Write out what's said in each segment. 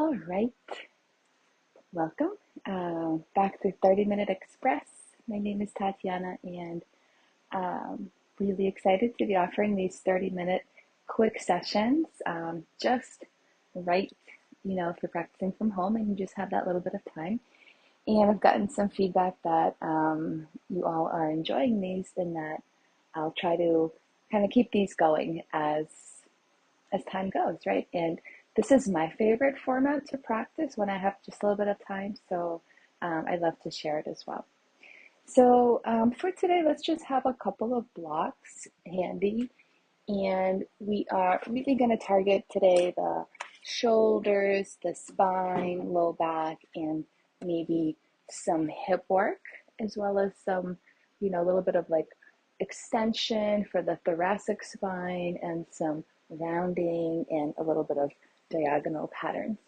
All right, welcome back to 30-Minute Express. My name is Tatiana, and really excited to be offering these 30-minute quick sessions. Just right, if you're practicing from home and you just have that little bit of time. And I've gotten some feedback that you all are enjoying these, and that I'll try to kind of keep these going as time goes, right? And this is my favorite format to practice when I have just a little bit of time, so I'd love to share it as well. So for today, let's just have a couple of blocks handy, and we are really going to target today the shoulders, the spine, low back, and maybe some hip work, as well as some, a little bit of like extension for the thoracic spine and some rounding and a little bit of diagonal patterns.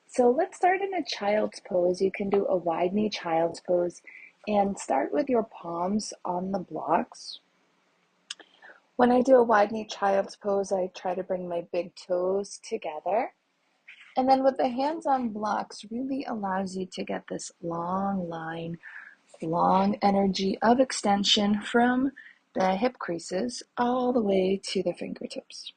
So let's start in a child's pose. You can do a wide knee child's pose and start with your palms on the blocks. When I do a wide knee child's pose, I try to bring my big toes together. And then with the hands on blocks, really allows you to get this long line, long energy of extension from the hip creases all the way to the fingertips.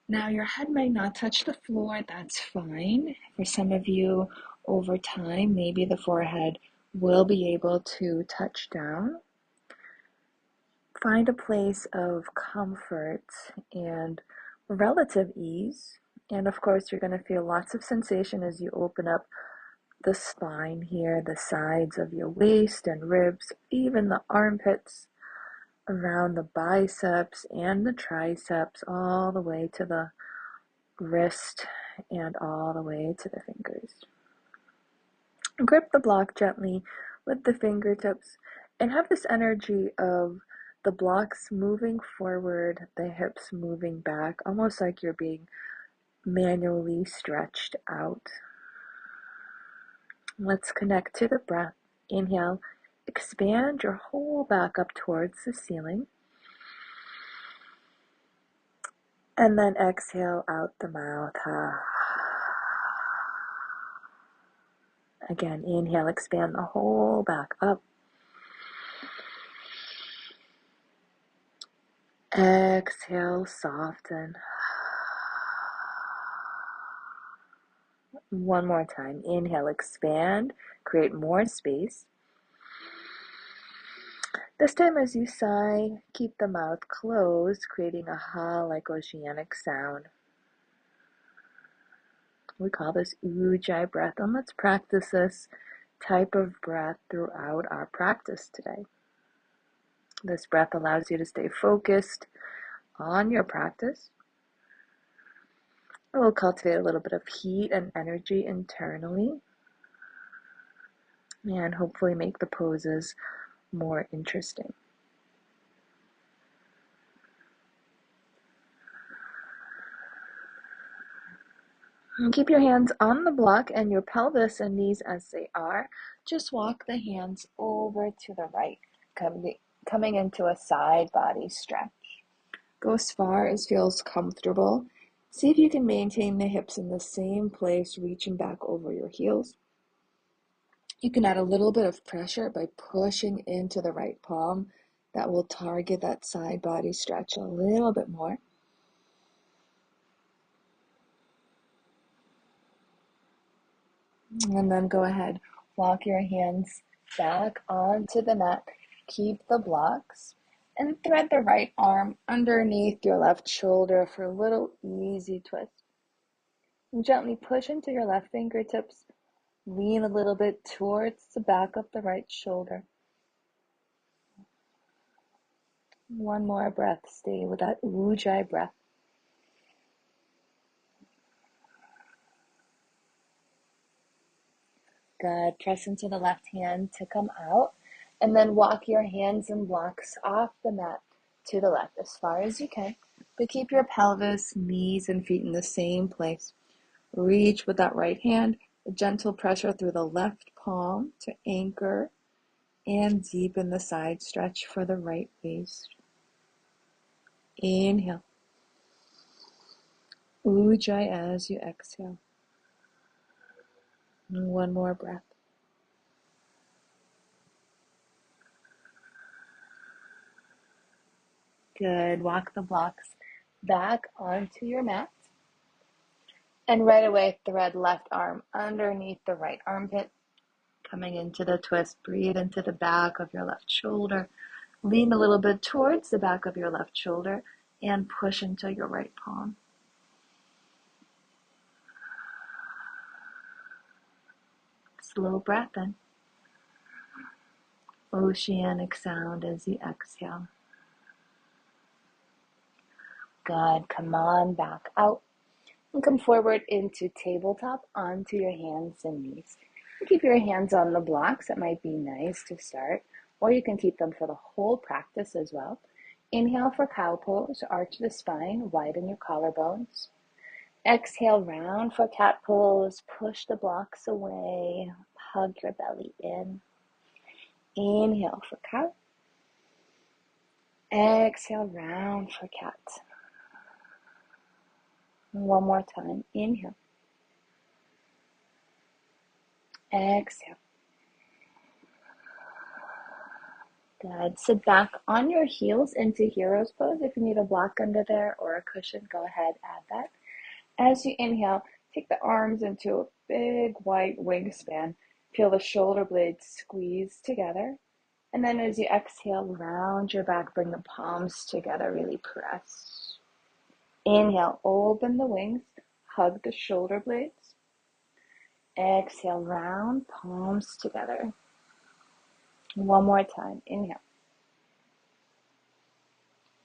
Now your head might not touch the floor, that's fine. For some of you, over time, maybe the forehead will be able to touch down. Find a place of comfort and relative ease. And of course, you're going to feel lots of sensation as you open up the spine here, the sides of your waist and ribs, even the armpits, around the biceps and the triceps, all the way to the wrist and all the way to the fingers. Grip the block gently with the fingertips and have this energy of the blocks moving forward, the hips moving back, almost like you're being manually stretched out. Let's connect to the breath. Inhale, expand your whole back up towards the ceiling. And then exhale out the mouth. Again, inhale, expand the whole back up. Exhale, soften. One more time. Inhale, expand, create more space. This time as you sigh, keep the mouth closed, creating a ha like oceanic sound. We call this ujjayi breath, and let's practice this type of breath throughout our practice today. This breath allows you to stay focused on your practice. It will cultivate a little bit of heat and energy internally, and hopefully make the poses more interesting. And keep your hands on the block and your pelvis and knees as they are. Just walk the hands over to the right, coming into a side body stretch. Go as far as feels comfortable. See if you can maintain the hips in the same place, reaching back over your heels. You can add a little bit of pressure by pushing into the right palm. That will target that side body stretch a little bit more. And then go ahead, walk your hands back onto the mat. Keep the blocks and thread the right arm underneath your left shoulder for a little easy twist. And gently push into your left fingertips. Lean a little bit towards the back of the right shoulder. One more breath. Stay with that ujjayi breath. Good. Press into the left hand to come out, and then walk your hands and blocks off the mat to the left as far as you can, but keep your pelvis, knees, and feet in the same place. Reach with that right hand, a gentle pressure through the left palm to anchor and deepen the side stretch for the right waist. Inhale. Ujjayi as you exhale. One more breath. Good. Walk the blocks back onto your mat. And right away, thread left arm underneath the right armpit. Coming into the twist, breathe into the back of your left shoulder. Lean a little bit towards the back of your left shoulder and push into your right palm. Slow breath in. Oceanic sound as you exhale. Good. Come on back out. And come forward into tabletop onto your hands and knees. Keep your hands on the blocks. That might be nice to start, or you can keep them for the whole practice as well. Inhale for cow pose. Arch the spine, widen your collarbones. Exhale, round for cat pose. Push the blocks away. Hug your belly in. Inhale for cow. Exhale, round for cat. One more time. Inhale. Exhale. Good. Sit back on your heels into hero's pose. If you need a block under there or a cushion, go ahead, add that. As you inhale, take the arms into a big white wingspan. Feel the shoulder blades squeeze together. And then as you exhale, round your back, bring the palms together, really press. Inhale, open the wings, hug the shoulder blades. Exhale, round, palms together. One more time, inhale.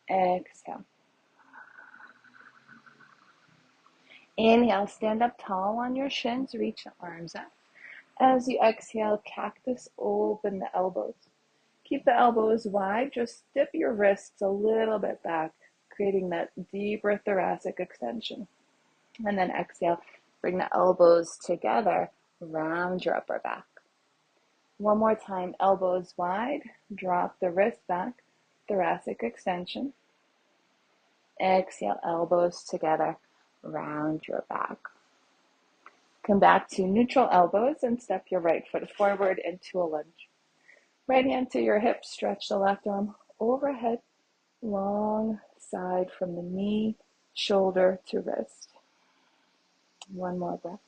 Exhale. Inhale, stand up tall on your shins, reach the arms up. As you exhale, cactus, open the elbows. Keep the elbows wide, just dip your wrists a little bit back, creating that deeper thoracic extension. And then exhale, bring the elbows together, round your upper back. One more time, elbows wide, drop the wrist back, thoracic extension. Exhale, elbows together, round your back. Come back to neutral elbows and step your right foot forward into a lunge. Right hand to your hip, stretch the left arm overhead, long side from the knee, shoulder to wrist. One more breath.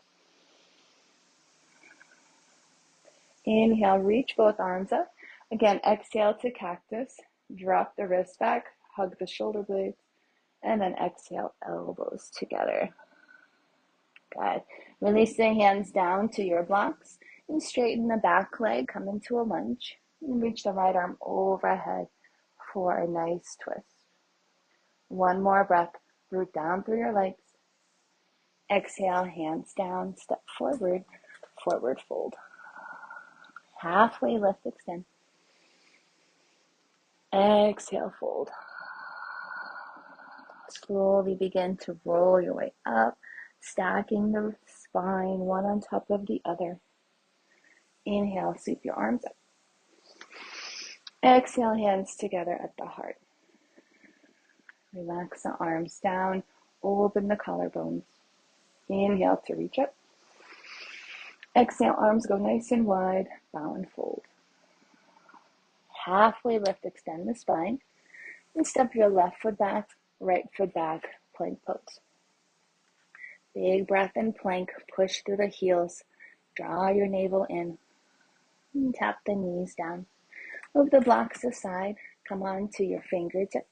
Inhale, reach both arms up. Again, exhale to cactus. Drop the wrist back, hug the shoulder blades, and then exhale, elbows together. Good. Release the hands down to your blocks and straighten the back leg. Come into a lunge and reach the right arm overhead for a nice twist. One more breath. Root down through your legs. Exhale, hands down, step forward, forward fold. Halfway lift, extend. Exhale, fold. Slowly begin to roll your way up, stacking the spine one on top of the other. Inhale, sweep your arms up. Exhale, hands together at the heart. Relax the arms down, open the collarbones. Inhale to reach up. Exhale, arms go nice and wide, bow and fold. Halfway lift, extend the spine, and step your left foot back, right foot back, plank pose. Big breath in plank, push through the heels, draw your navel in, and tap the knees down. Move the blocks aside, come on to your fingertips.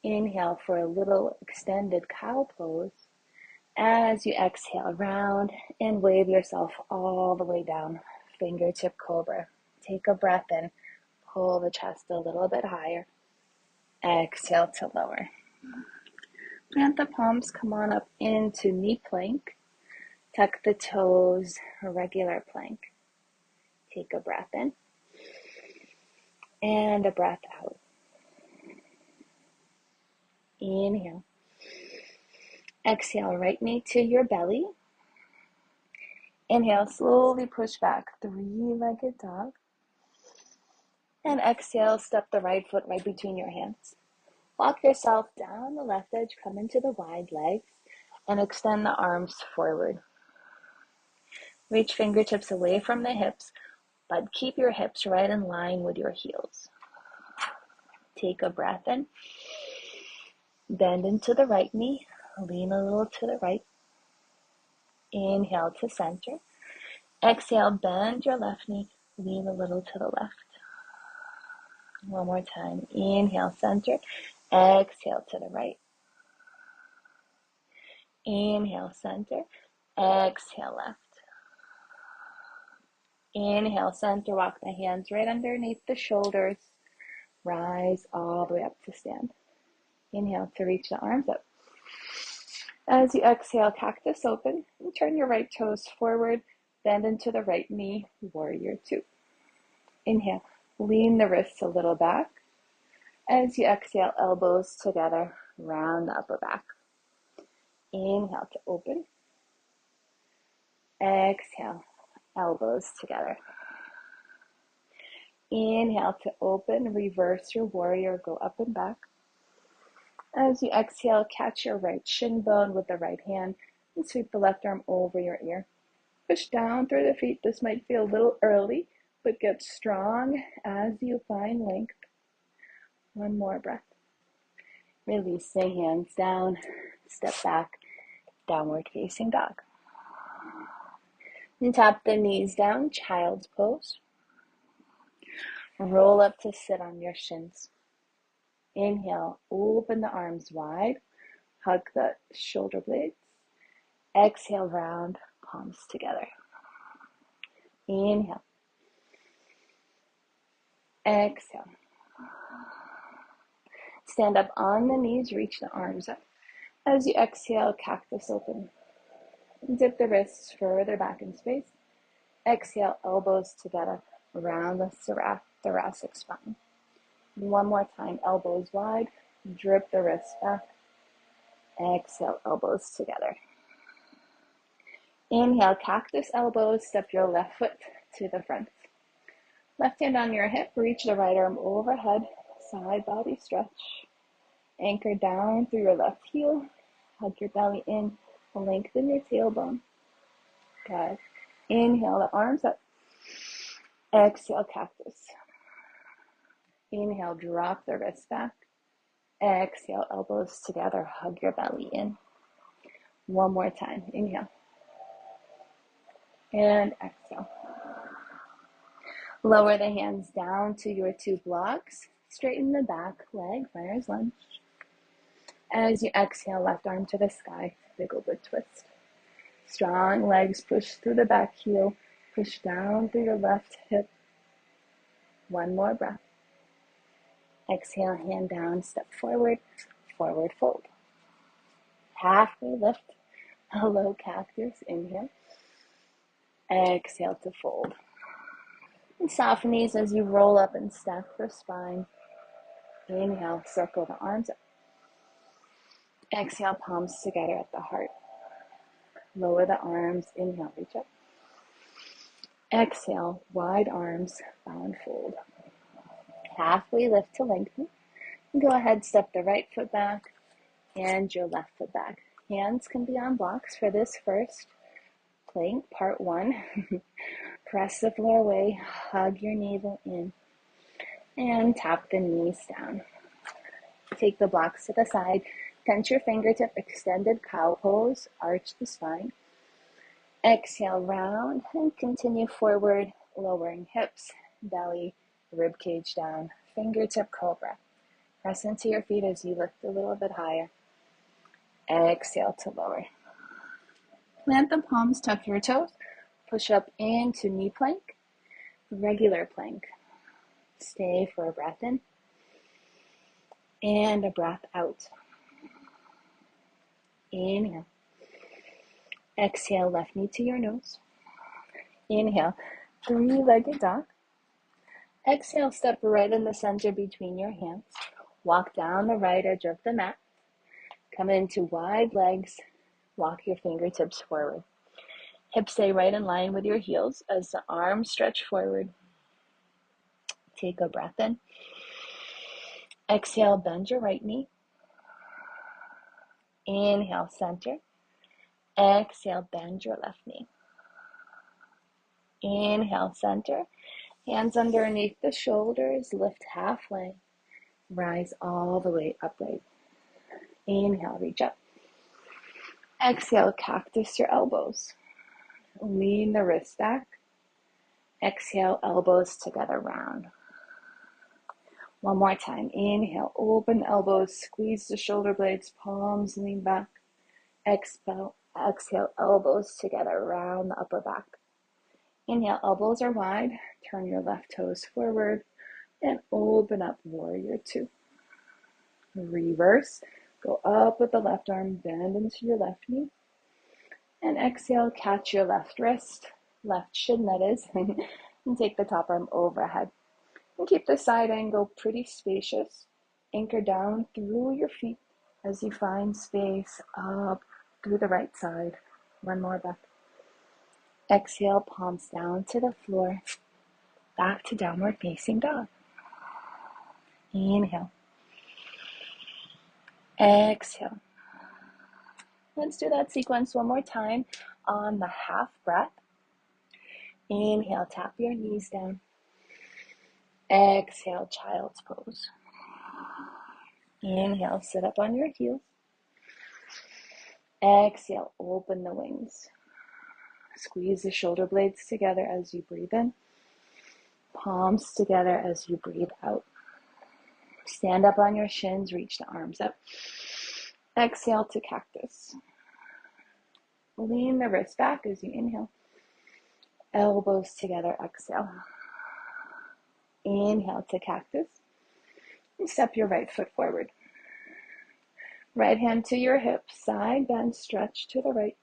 Inhale for a little extended cow pose. As you exhale, round and wave yourself all the way down, fingertip cobra. Take a breath in, pull the chest a little bit higher. Exhale to lower. Plant the palms, come on up into knee plank. Tuck the toes, a regular plank. Take a breath in and a breath out. Inhale. Exhale, right knee to your belly. Inhale, slowly push back, three-legged dog. And exhale, step the right foot right between your hands. Walk yourself down the left edge, come into the wide legs, and extend the arms forward. Reach fingertips away from the hips, but keep your hips right in line with your heels. Take a breath in. Bend into the right knee. Lean a little to the right. Inhale to center. Exhale, bend your left knee. Lean a little to the left. One more time. Inhale, center. Exhale to the right. Inhale, center. Exhale, left. Inhale, center. Walk the hands right underneath the shoulders. Rise all the way up to stand. Inhale to reach the arms up. As you exhale, cactus open. And turn your right toes forward. Bend into the right knee. Warrior two. Inhale. Lean the wrists a little back. As you exhale, elbows together. Round the upper back. Inhale to open. Exhale, elbows together. Inhale to open, reverse your warrior, go up and back. As you exhale, catch your right shin bone with the right hand and sweep the left arm over your ear. Push down through the feet. This might feel a little early, but get strong as you find length. One more breath. Release the hands down, step back, downward facing dog. And tap the knees down, child's pose. Roll up to sit on your shins. Inhale, open the arms wide, hug the shoulder blades. Exhale, round, palms together. Inhale. Exhale. Stand up on the knees, reach the arms up. As you exhale, cactus open. Dip the wrists further back in space. Exhale, elbows together, around the thoracic spine. One more time, elbows wide, drip the wrists back. Exhale, elbows together. Inhale, cactus elbows, step your left foot to the front. Left hand on your hip, reach the right arm overhead, side body stretch. Anchor down through your left heel, hug your belly in, lengthen your tailbone. Good. Inhale, the arms up. Exhale, cactus. Inhale, drop the wrists back. Exhale, elbows together, hug your belly in. One more time, inhale. And exhale. Lower the hands down to your two blocks. Straighten the back leg, runner's lunge. As you exhale, left arm to the sky, big open twist. Strong legs, push through the back heel, push down through your left hip. One more breath. Exhale, hand down, step forward, forward fold. Halfway lift, a low cactus, inhale. Exhale to fold. And soften these as you roll up and stack the spine. Inhale, circle the arms up. Exhale, palms together at the heart. Lower the arms, inhale, reach up. Exhale, wide arms, bow and fold. Halfway lift to lengthen. And go ahead, step the right foot back and your left foot back. Hands can be on blocks for this first plank, part one. Press the floor away, hug your navel in, and tap the knees down. Take the blocks to the side, tense your fingertip, extended cow pose, arch the spine. Exhale, round, and continue forward, lowering hips, belly, rib cage down, fingertip cobra. Press into your feet as you lift a little bit higher. Exhale to lower. Plant the palms, tuck your toes, push up into knee plank, regular plank. Stay for a breath in and a breath out. Inhale. Exhale, left knee to your nose. Inhale, three-legged dog. Exhale, step right in the center between your hands. Walk down the right edge of the mat. Come into wide legs. Walk your fingertips forward. Hips stay right in line with your heels as the arms stretch forward. Take a breath in. Exhale, bend your right knee. Inhale, center. Exhale, bend your left knee. Inhale, center. Hands underneath the shoulders, lift halfway. Rise all the way upright. Inhale, reach up. Exhale, cactus your elbows. Lean the wrists back. Exhale, elbows together, round. One more time. Inhale, open elbows, squeeze the shoulder blades, palms lean back. Exhale, elbows together, round the upper back. Inhale, elbows are wide. Turn your left toes forward and open up, warrior two. Reverse. Go up with the left arm, bend into your left knee. And exhale, catch your left wrist, left shin that is, and take the top arm overhead. And keep the side angle pretty spacious. Anchor down through your feet as you find space up through the right side. One more breath. Exhale, palms down to the floor. Back to downward facing dog. Inhale. Exhale. Let's do that sequence one more time on the half breath. Inhale, tap your knees down. Exhale, child's pose. Inhale, sit up on your heels. Exhale, open the wings. Squeeze the shoulder blades together as you breathe in. Palms together as you breathe out. Stand up on your shins, reach the arms up. Exhale to cactus. Lean the wrists back as you inhale. Elbows together, exhale. Inhale to cactus. And step your right foot forward. Right hand to your hip, side bend, stretch to the right.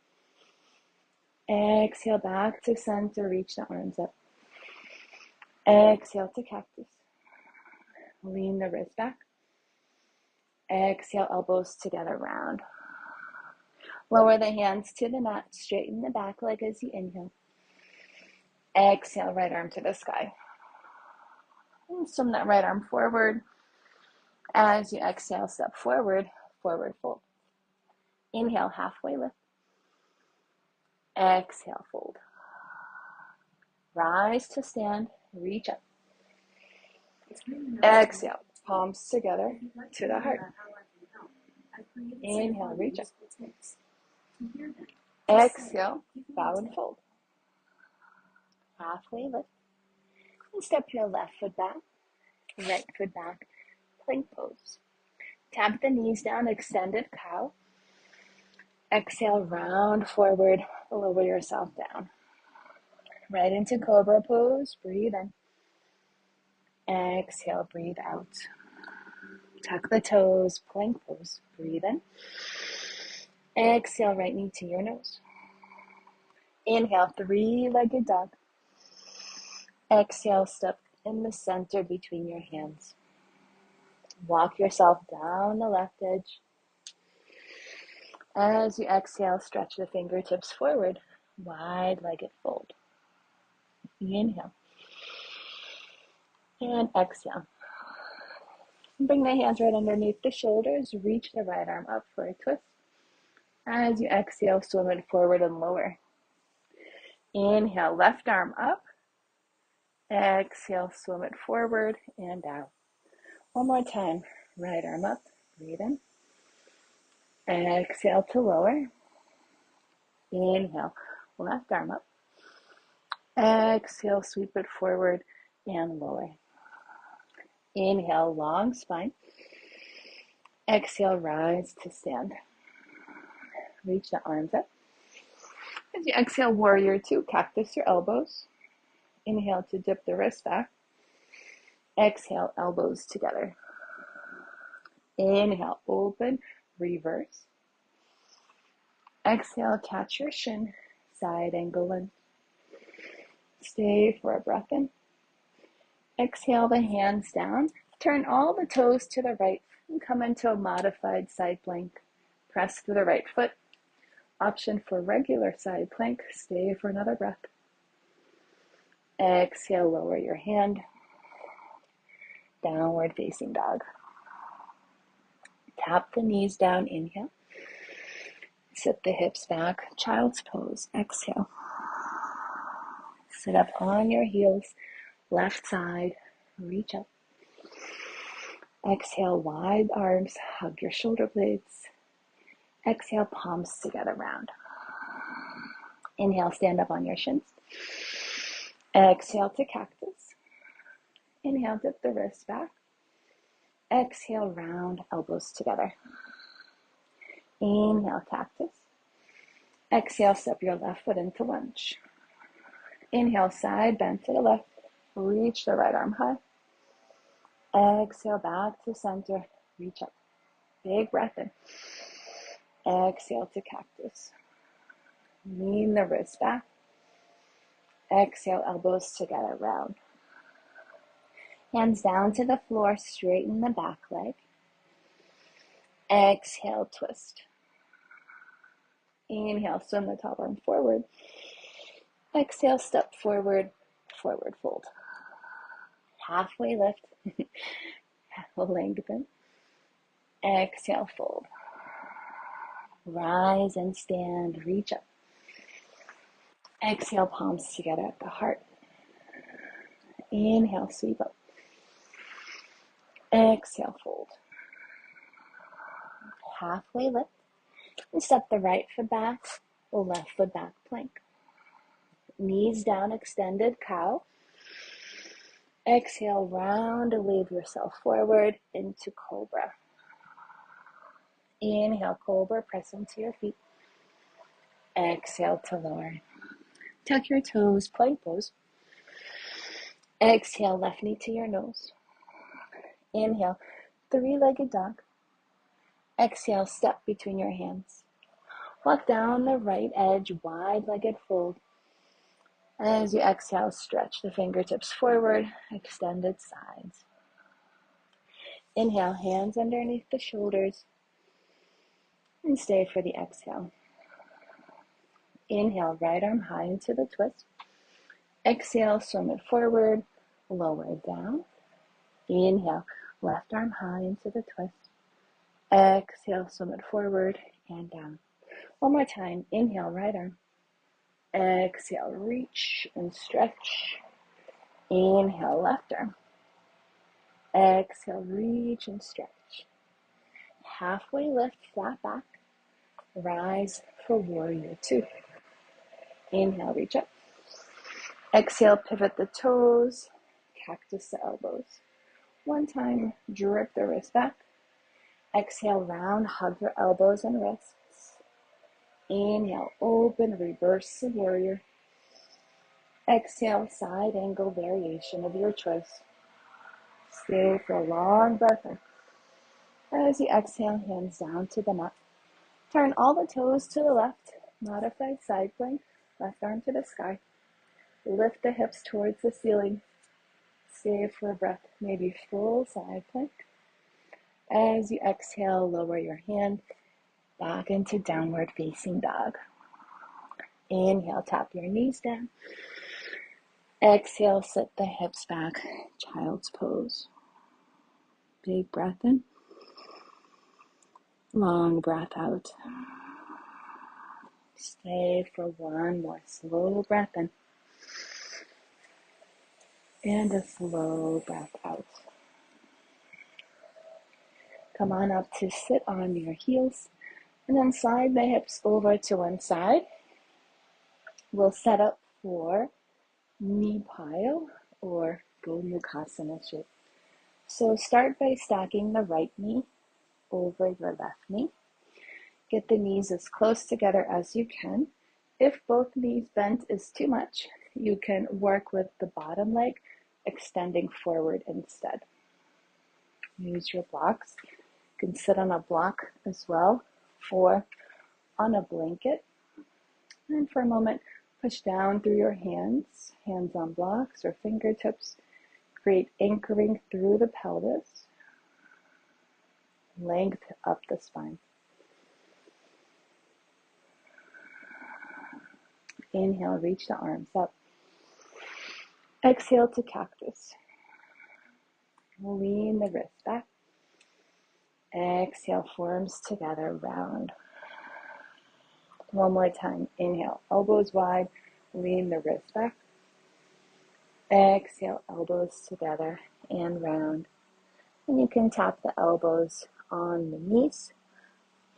Exhale back to center, reach the arms up. Exhale to cactus. Lean the wrist back. Exhale, elbows together, round. Lower the hands to the mat, straighten the back leg as you inhale. Exhale, right arm to the sky. And swim that right arm forward. As you exhale, step forward, forward fold. Inhale, halfway lift. Exhale, fold. Rise to stand, reach up. Exhale, palms together to the heart. Inhale, reach up. Exhale, bow and fold. Halfway lift. And step your left foot back, right foot back, plank pose. Tap the knees down, extended cow. Exhale, round forward, lower yourself down. Right into cobra pose, breathe in. Exhale, breathe out. Tuck the toes, plank pose, breathe in. Exhale, right knee to your nose. Inhale, three-legged dog. Exhale, step in the center between your hands. Walk yourself down the left edge. As you exhale, stretch the fingertips forward, wide-legged fold. Inhale. And exhale. Bring the hands right underneath the shoulders. Reach the right arm up for a twist. As you exhale, swim it forward and lower. Inhale, left arm up. Exhale, swim it forward and down. One more time. Right arm up. Breathe in. Exhale to lower. Inhale, left arm up. Exhale, sweep it forward and lower. Inhale, long spine. Exhale, rise to stand. Reach the arms up. As you exhale, warrior two, cactus your elbows. Inhale to dip the wrist back. Exhale, elbows together. Inhale, open, reverse. Exhale, catch your shin, side angle in. Stay for a breath in. Exhale the hands down. Turn all the toes to the right and come into a modified side plank. Press through the right foot. Option for regular side plank. Stay for another breath. Exhale, lower your hand. Downward facing dog. Tap the knees down, inhale. Sit the hips back, child's pose, exhale. Sit up on your heels, left side, reach up. Exhale, wide arms, hug your shoulder blades. Exhale, palms together, round. Inhale, stand up on your shins. Exhale to cactus. Inhale, dip the wrists back. Exhale, round, elbows together. Inhale, cactus. Exhale, step your left foot into lunge. Inhale, side bend to the left. Reach the right arm high. Exhale, back to center. Reach up. Big breath in. Exhale to cactus. Lean the wrist back. Exhale, elbows together, round. Hands down to the floor, straighten the back leg. Exhale, twist. Inhale, swim the top arm forward. Exhale, step forward, forward fold. Halfway lift. Lengthen. Exhale, fold. Rise and stand, reach up. Exhale, palms together at the heart. Inhale, sweep up. Exhale, fold. Halfway lift. And step the right foot back, left foot back plank. Knees down, extended cow. Exhale, round, wave yourself forward into cobra. Inhale, cobra, press into your feet. Exhale to lower. Tuck your toes, plank pose. Exhale, left knee to your nose. Inhale, three-legged dog. Exhale, step between your hands. Walk down the right edge, wide-legged fold. As you exhale, stretch the fingertips forward, extended sides. Inhale, hands underneath the shoulders. And stay for the exhale. Inhale, right arm high into the twist. Exhale, swim it forward, lower it down. Inhale, left arm high into the twist. Exhale, swim it forward and down. One more time. Inhale, right arm. Exhale, reach and stretch. Inhale, left arm. Exhale, reach and stretch. Halfway lift, flat back. Rise for warrior two. Inhale, reach up. Exhale, pivot the toes. Cactus the elbows. One time, drip the wrist back. Exhale, round, hug your elbows and wrists. Inhale, open, reverse the warrior. Exhale, side angle variation of your choice. Stay for a long breath in. As you exhale, hands down to the mat. Turn all the toes to the left. Modified side plank. Left arm to the sky. Lift the hips towards the ceiling. Stay for a breath. Maybe full side plank. As you exhale, lower your hand back into downward facing dog. Inhale, tap your knees down. Exhale, sit the hips back, child's pose. Big breath in. Long breath out. Stay for one more slow breath in. And a slow breath out. Come on up to sit on your heels. And then slide the hips over to one side. We'll set up for knee pile or Gomukhasana shape. So start by stacking the right knee over your left knee. Get the knees as close together as you can. If both knees bent is too much, you can work with the bottom leg extending forward instead. Use your blocks. You can sit on a block as well or on a blanket. And for a moment, push down through your hands, hands on blocks or fingertips. Create anchoring through the pelvis. Length up the spine. Inhale, reach the arms up. Exhale to cactus. Lean the wrist back. Exhale, forearms together, round. One more time. Inhale, elbows wide. Lean the wrist back. Exhale, elbows together and round. And you can tap the elbows on the knees,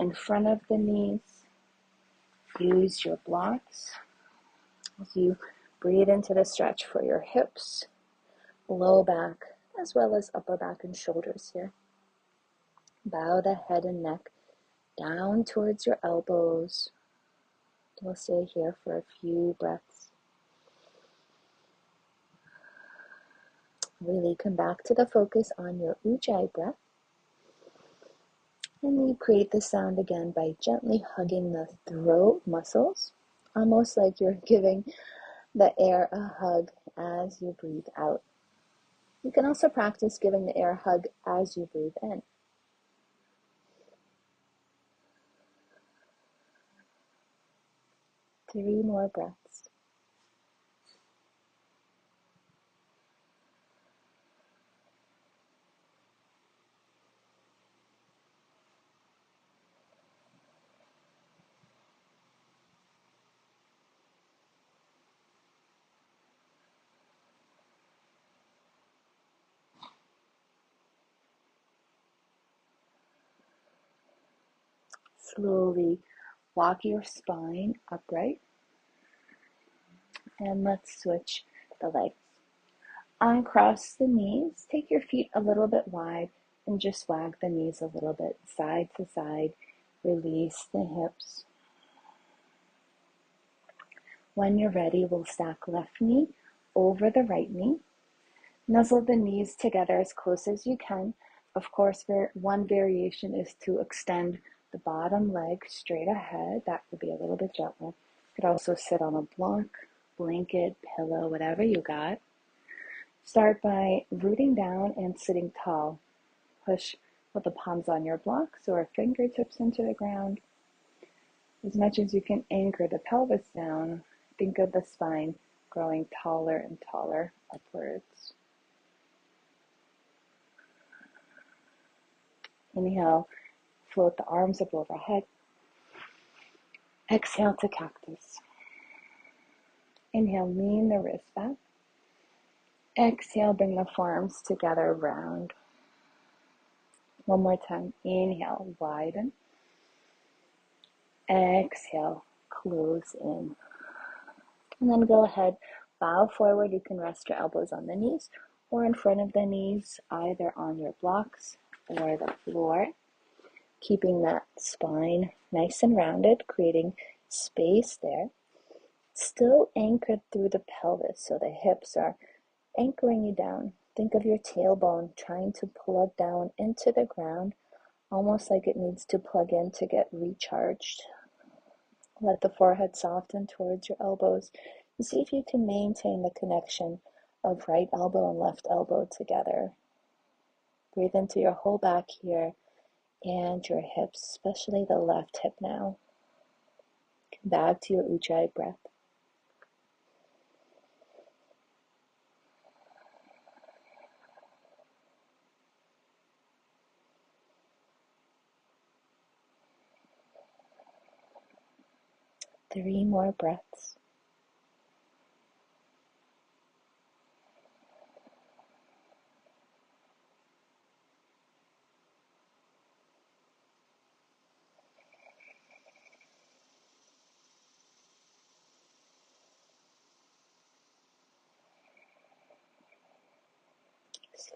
in front of the knees. Use your blocks as you breathe into the stretch for your hips, low back, as well as upper back and shoulders here. Bow the head and neck down towards your elbows. We'll stay here for a few breaths. Really come back to the focus on your ujjayi breath. And you create the sound again by gently hugging the throat muscles, almost like you're giving the air a hug as you breathe out. You can also practice giving the air a hug as you breathe in. Three more breaths. Slowly walk your spine upright, and let's switch the legs. Uncross the knees, take your feet a little bit wide and just wag the knees a little bit side to side. Release the hips. When you're ready, we'll stack left knee over the right knee. Nuzzle the knees together as close as you can. Of course, one variation is to extend the bottom leg straight ahead. That would be a little bit gentler. You could also sit on a block, blanket, pillow, whatever you got. Start by rooting down and sitting tall. Push with the palms on your blocks or fingertips into the ground. As much as you can anchor the pelvis down, think of the spine growing taller and taller upwards. Inhale, float the arms up overhead. Exhale to cactus. Inhale, lean the wrists back. Exhale, bring the forearms together, round. One more time. Inhale, widen. Exhale, close in. And then go ahead, bow forward. You can rest your elbows on the knees or in front of the knees, either on your blocks or the floor. Keeping that spine nice and rounded, creating space there. Still anchored through the pelvis, so the hips are anchoring you down. Think of your tailbone trying to plug down into the ground, almost like it needs to plug in to get recharged. Let the forehead soften towards your elbows and see if you can maintain the connection of right elbow and left elbow together. Breathe into your whole back here and your hips, especially the left hip now. Come back to your ujjayi breath. Three more breaths.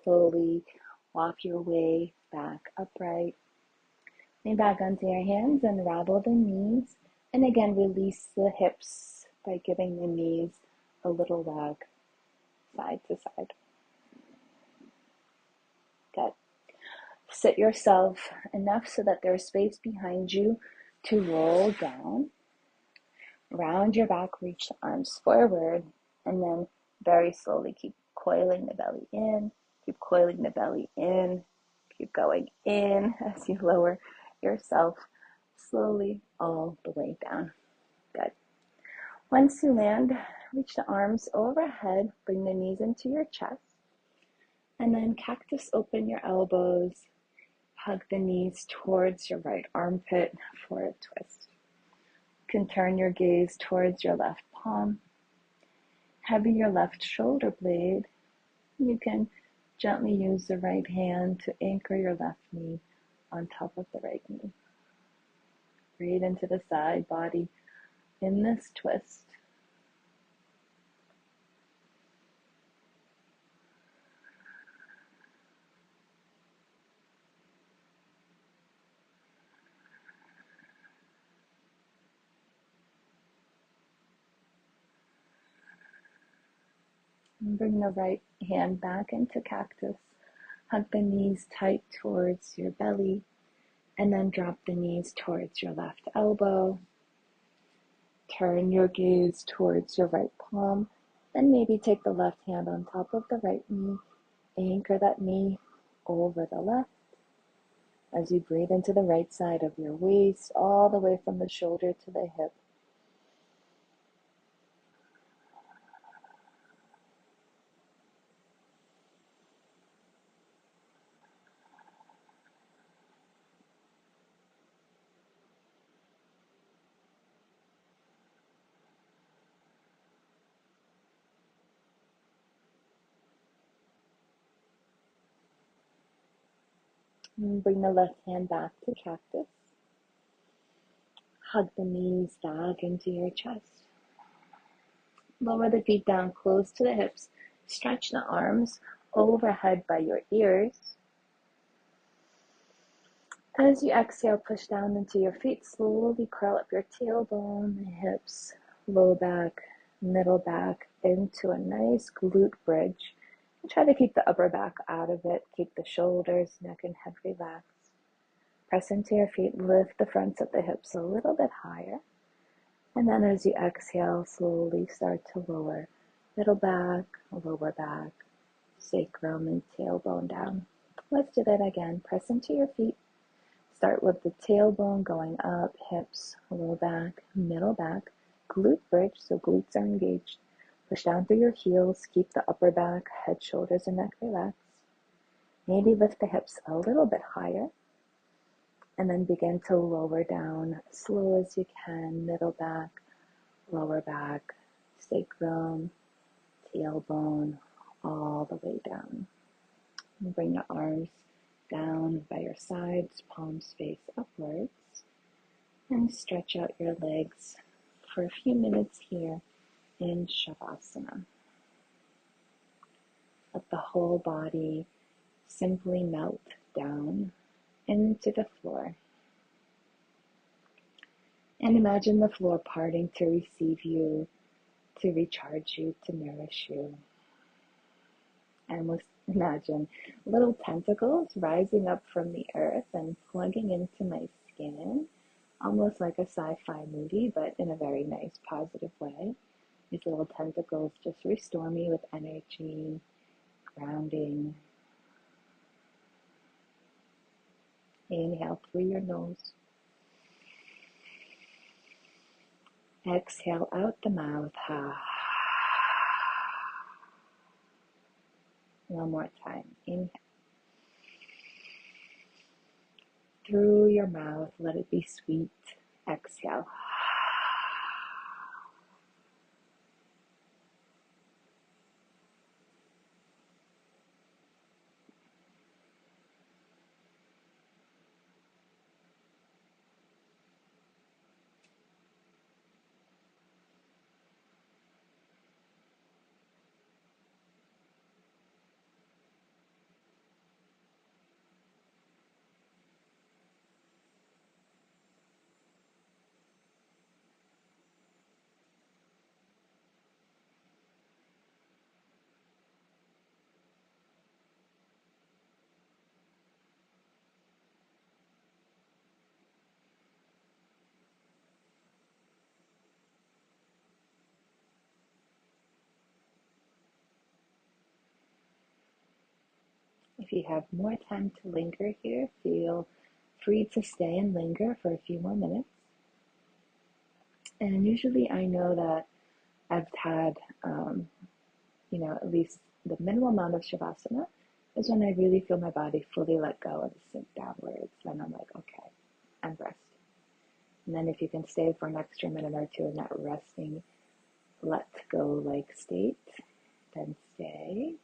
Slowly walk your way back upright. Lean back onto your hands and wobble the knees. And again, release the hips by giving the knees a little wag, side to side. Good. Sit yourself enough so that there's space behind you to roll down. Round your back, reach the arms forward, and then very slowly keep coiling the belly in. Keep coiling the belly in. Keep going in as you lower yourself slowly all the way down. Good. Once you land, reach the arms overhead, bring the knees into your chest, and then cactus open your elbows, hug the knees towards your right armpit for a twist. You can turn your gaze towards your left palm. heavy your left shoulder blade, you can gently use the right hand to anchor your left knee on top of the right knee. Breathe into the side body in this twist. And bring the right hand back into cactus. Hug the knees tight towards your belly, and then drop the knees towards your left elbow. Turn your gaze towards your right palm, and maybe take the left hand on top of the right knee. Anchor that knee over the left as you breathe into the right side of your waist, all the way from the shoulder to the hip. And bring the left hand back to cactus. Hug the knees back into your chest. Lower the feet down close to the hips. Stretch the arms overhead by your ears. As you exhale, push down into your feet. Slowly curl up your tailbone, hips, low back, middle back into a nice glute bridge. And try to keep the upper back out of it. Keep the shoulders, neck, and head relaxed. Press into your feet. Lift the fronts of the hips a little bit higher. And then as you exhale, slowly start to lower middle back, lower back, sacrum, and tailbone down. Let's do that again. Press into your feet. Start with the tailbone going up, hips, low back, middle back, glute bridge, so glutes are engaged. Push down through your heels. Keep the upper back, head, shoulders, and neck relaxed. Maybe lift the hips a little bit higher. And then begin to lower down slow as you can, middle back, lower back, sacrum, tailbone, all the way down. And bring the arms down by your sides, palms face upwards, and stretch out your legs for a few minutes here in Shavasana. Let the whole body simply melt down into the floor. And imagine the floor parting to receive you, to recharge you, to nourish you. And let's imagine little tentacles rising up from the earth and plugging into my skin, almost like a sci-fi movie, but in a very nice, positive way. These little tentacles just restore me with energy, grounding. Inhale through your nose. Exhale out the mouth. One more time. Inhale. Through your mouth, let it be sweet. Exhale. If you have more time to linger here, feel free to stay and linger for a few more minutes. And usually I know that I've had, at least the minimal amount of Shavasana is when I really feel my body fully let go and sink downwards. Then I'm like, okay, I'm resting. And then if you can stay for an extra minute or two in that resting let go like state, then stay.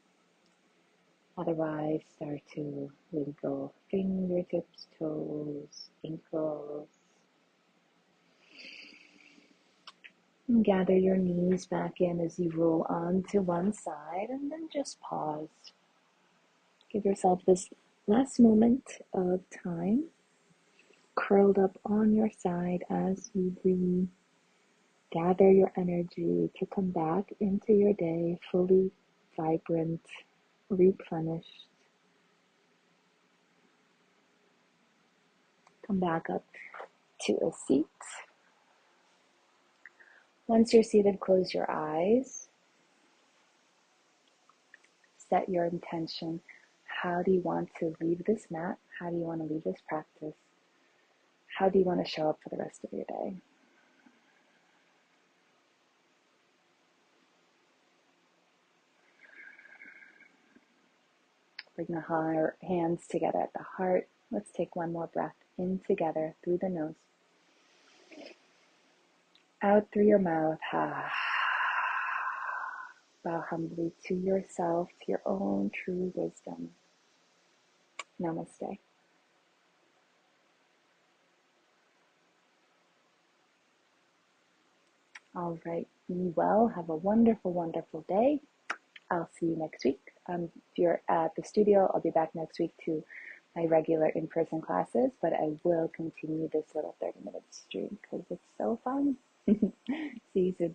Otherwise, start to wiggle fingertips, toes, ankles. And gather your knees back in as you roll onto one side, and then just pause. Give yourself this last moment of time, curled up on your side as you breathe. Gather your energy to come back into your day fully vibrant, replenished. Come back up to a seat. Once you're seated, close your eyes. Set your intention. How do you want to leave this mat? How do you want to leave this practice? How do you want to show up for the rest of your day? Bring the hands together at the heart. Let's take one more breath in together through the nose. Out through your mouth. Bow humbly to yourself, to your own true wisdom. Namaste. All right, be well. Have a wonderful, wonderful day. I'll see you next week. If you're at the studio, I'll be back next week to my regular in-person classes, but I will continue this little 30-minute stream because it's so fun. See you soon.